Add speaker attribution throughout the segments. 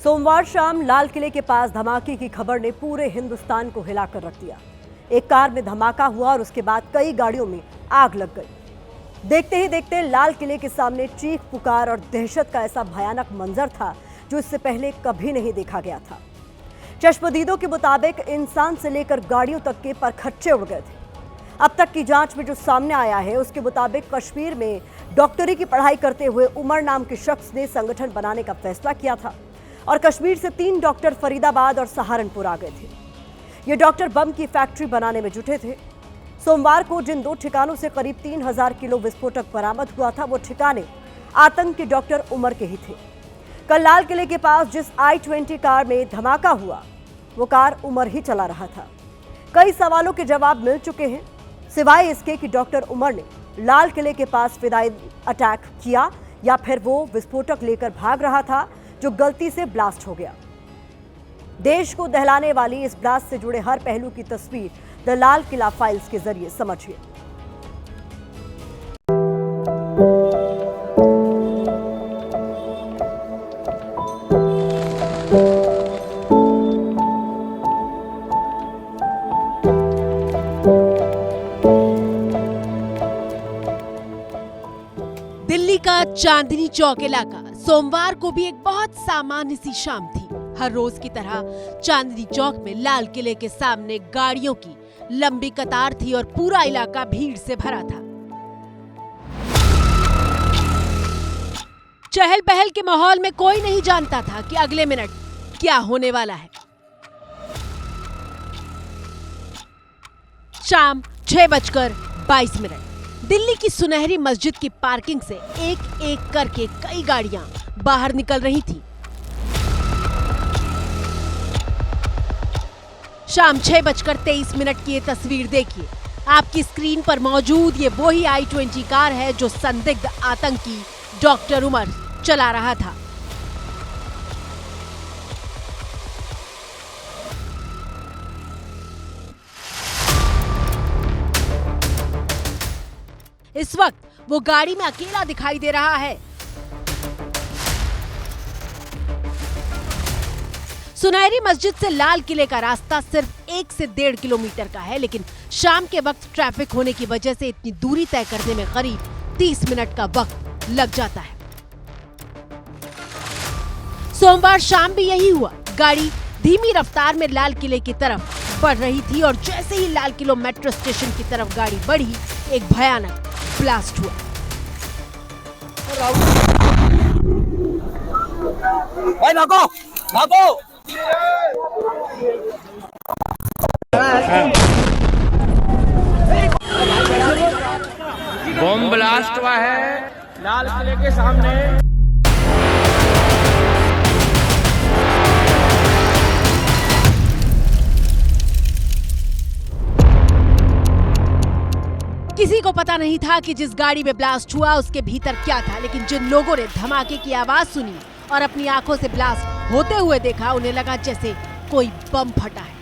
Speaker 1: सोमवार शाम लाल किले के पास धमाके की खबर ने पूरे हिंदुस्तान को हिलाकर रख दिया। एक कार में धमाका हुआ और उसके बाद कई गाड़ियों में आग लग गई। देखते ही देखते लाल किले के सामने चीख पुकार और दहशत का ऐसा भयानक मंजर था जो इससे पहले कभी नहीं देखा गया था। चश्मदीदों के मुताबिक इंसान से लेकर गाड़ियों तक के परखच्चे उड़ गए थे। अब तक की जांच में जो सामने आया है उसके मुताबिक कश्मीर में डॉक्टरी की पढ़ाई करते हुए उमर नाम के शख्स ने संगठन बनाने का फैसला किया था और कश्मीर से 3 डॉक्टर फरीदाबाद और सहारनपुर आ गए थे। ये डॉक्टर बम की फैक्ट्री बनाने में जुटे थे। सोमवार को जिन 2 ठिकानों से करीब 3000 किलो विस्फोटक बरामद हुआ था वो ठिकाने आतंक के डॉक्टर उमर के ही थे। कल लाल किले के पास जिस I-20 कार में धमाका हुआ वो कार उमर ही चला रहा था। कई सवालों के जवाब मिल चुके हैं, सिवाय इसके कि डॉक्टर उमर ने लाल किले के पास फिदाई अटैक किया या फिर वो विस्फोटक लेकर भाग रहा था जो गलती से ब्लास्ट हो गया। देश को दहलाने वाली इस ब्लास्ट से जुड़े हर पहलू की तस्वीर द लाल किला फाइल्स के जरिए समझिए।
Speaker 2: दिल्ली का चांदनी चौक इलाका सोमवार को भी एक बहुत सामान्य सी शाम थी। हर रोज की तरह चांदनी चौक में लाल किले के सामने गाड़ियों की लंबी कतार थी और पूरा इलाका भीड़ से भरा था। चहल पहल के माहौल में कोई नहीं जानता था कि अगले मिनट क्या होने वाला है। शाम 6:22 दिल्ली की सुनहरी मस्जिद की पार्किंग से एक एक करके कई गाड़ियां बाहर निकल रही थी। शाम 6:23 की ये तस्वीर देखिए। आपकी स्क्रीन पर मौजूद ये वही I-20 कार है जो संदिग्ध आतंकी डॉक्टर उमर चला रहा था। इस वक्त वो गाड़ी में अकेला दिखाई दे रहा है। सुनहरी मस्जिद से लाल किले का रास्ता सिर्फ 1 से 1.5 किलोमीटर का है, लेकिन शाम के वक्त ट्रैफिक होने की वजह से इतनी दूरी तय करने में करीब 30 मिनट का वक्त लग जाता है। सोमवार शाम भी यही हुआ। गाड़ी धीमी रफ्तार में लाल किले की तरफ बढ़ रही थी और जैसे ही लाल किला मेट्रो स्टेशन की तरफ गाड़ी बढ़ी, एक भयानक ब्लास्ट हुआ।
Speaker 3: भाई भागो, भागो!
Speaker 4: बम ब्लास्ट हुआ है लाल किले के सामने।
Speaker 2: किसी को पता नहीं था कि जिस गाड़ी में ब्लास्ट हुआ उसके भीतर क्या था, लेकिन जिन लोगों ने धमाके की आवाज सुनी और अपनी आंखों से ब्लास्ट होते हुए देखा, उन्हें लगा जैसे कोई बम फटा है।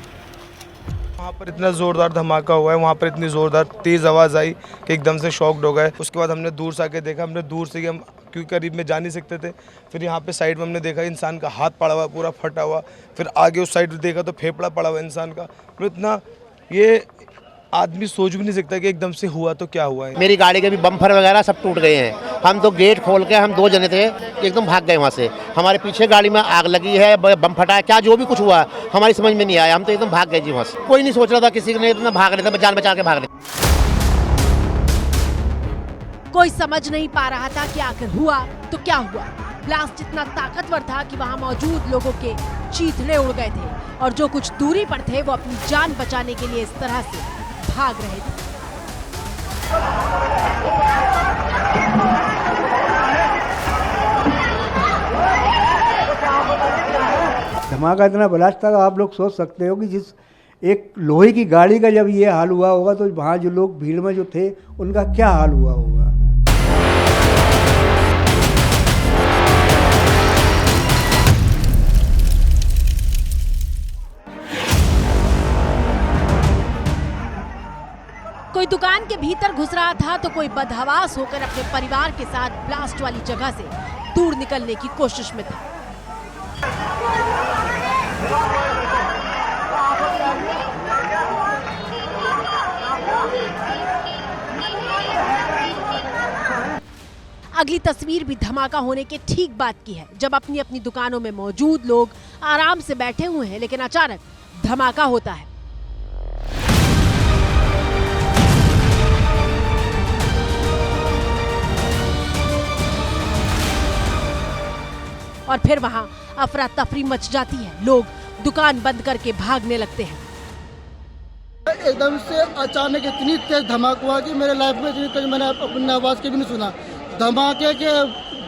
Speaker 5: वहाँ पर इतना जोरदार धमाका हुआ है, वहाँ पर इतनी जोरदार तेज आवाज़ आई कि एकदम से शॉक्ड हो गए। उसके बाद हमने दूर से आके देखा, हमने दूर से हम क्योंकि करीब में जा नहीं सकते थे। फिर यहाँ पे साइड में हमने देखा इंसान का हाथ पड़ा हुआ, पूरा फटा हुआ। फिर आगे उस साइड देखा तो फेफड़ा पड़ा हुआ इंसान का। तो इतना ये आदमी सोच भी नहीं सकता कि एकदम से हुआ तो क्या हुआ है।
Speaker 6: मेरी गाड़ी के भी बम्पर वगैरह सब टूट गए हैं। हम तो गेट खोल के हम 2 जने थे, एकदम भाग गए वहाँ से। हमारे पीछे गाड़ी में आग लगी है, बम फटा है, क्या जो भी कुछ हुआ हमारी समझ में नहीं आया। हम तो एकदम भाग गए जी वहाँ से। कोई नहीं सोच रहा था, किसी ने इतना भाग रहे थे, जान बचा के भाग रहे।
Speaker 2: कोई समझ नहीं पा रहा था कि आखिर हुआ तो क्या हुआ। ब्लास्ट इतना ताकतवर था कि वहां मौजूद लोगों के चीथड़े उड़ गए थे और जो कुछ दूरी पर थे वो अपनी जान बचाने के लिए इस तरह से भाग रहे थे।
Speaker 7: धमाका इतना ब्लास्ट था, आप लोग सोच सकते हो कि जिस एक लोहे की गाड़ी का जब ये हाल हुआ होगा तो वहाँ जो लोग भीड़ में जो थे उनका क्या हाल हुआ होगा।
Speaker 2: कोई दुकान के भीतर घुस रहा था तो कोई बदहवास होकर अपने परिवार के साथ ब्लास्ट वाली जगह से दूर निकलने की कोशिश में था। अगली तस्वीर भी धमाका होने के ठीक बाद की है, जब अपनी अपनी दुकानों में मौजूद लोग आराम से बैठे हुए हैं, लेकिन अचानक धमाका होता है। और फिर वहां अफरा तफरी मच जाती है, लोग दुकान बंद करके भागने लगते हैं।
Speaker 8: एकदम से अचानक इतनी तेज धमाका हुआ कि मेरे लाइफ में इतनी तेज मैंने अपनी आवाज के भी नहीं सुना। धमाके के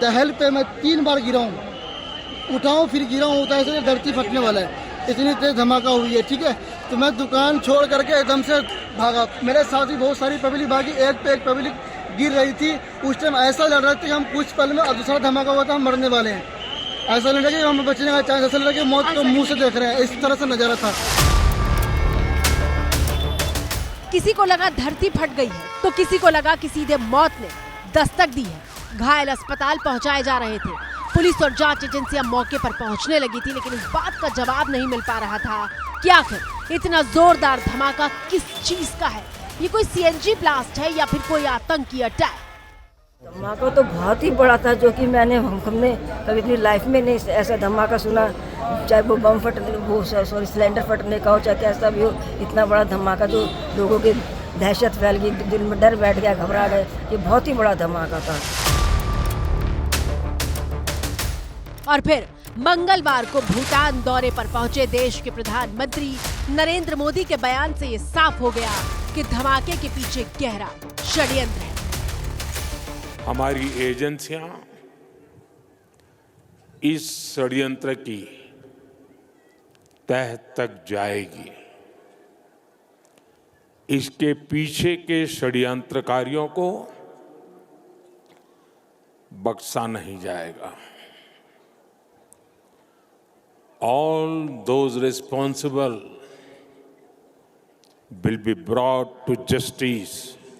Speaker 8: दहल पे मैं 3 बार गिरा हूँ, उठाऊँ फिर गिरा हूँ, होता है धरती फटने वाला है, इतनी तेज धमाका हुई है। ठीक है, तो मैं दुकान छोड़ करके एकदम से भागा। मेरे साथ भी बहुत सारी पब्लिक भागी, एक पे एक पब्लिक गिर रही थी। उस टाइम ऐसा लग रहा था कि हम कुछ पल में दूसरा धमाका हुआ था, हम मरने वाले हैं। ऐसा लग रहा कि हम बचने का चांस, ऐसा लग रहा कि मौत को मुंह से देख रहे हैं, इस तरह से नजारा था।
Speaker 2: किसी को लगा धरती फट गई है, तो किसी को लगा कि सीधे मौत ने दस्तक दी है। घायल अस्पताल पहुंचाए जा रहे थे। पुलिस और जांच एजेंसियां मौके पर पहुंचने लगी थी, लेकिन इस बात का जवाब नहीं मिल पा रहा था कि आखिर इतना जोरदार धमाका किस चीज का है। ये कोई सीएनजी ब्लास्ट है या फिर कोई आतंकी अटैक?
Speaker 9: धमाका तो बहुत ही बड़ा था, जो कि हमने कभी अपनी लाइफ में नहीं ऐसा धमाका सुना। चाहे वो बम फटने, वो सॉरी सिलेंडर फटने का हो, चाहे कैसा भी हो, इतना बड़ा धमाका जो लोगों की दहशत फैल गई, दिल में डर बैठ गया, घबरा गए। ये बहुत ही बड़ा धमाका था।
Speaker 2: और फिर मंगलवार को भूटान दौरे पर पहुंचे देश के प्रधानमंत्री नरेंद्र मोदी के बयान से ये साफ हो गया कि धमाके के पीछे गहरा षड्यंत्र है।
Speaker 10: हमारी एजेंसियां इस षड्यंत्र की तह तक जाएगी। इसके पीछे के षड्यंत्रकारियों को बख्शा नहीं जाएगा। All those responsible will be brought to justice.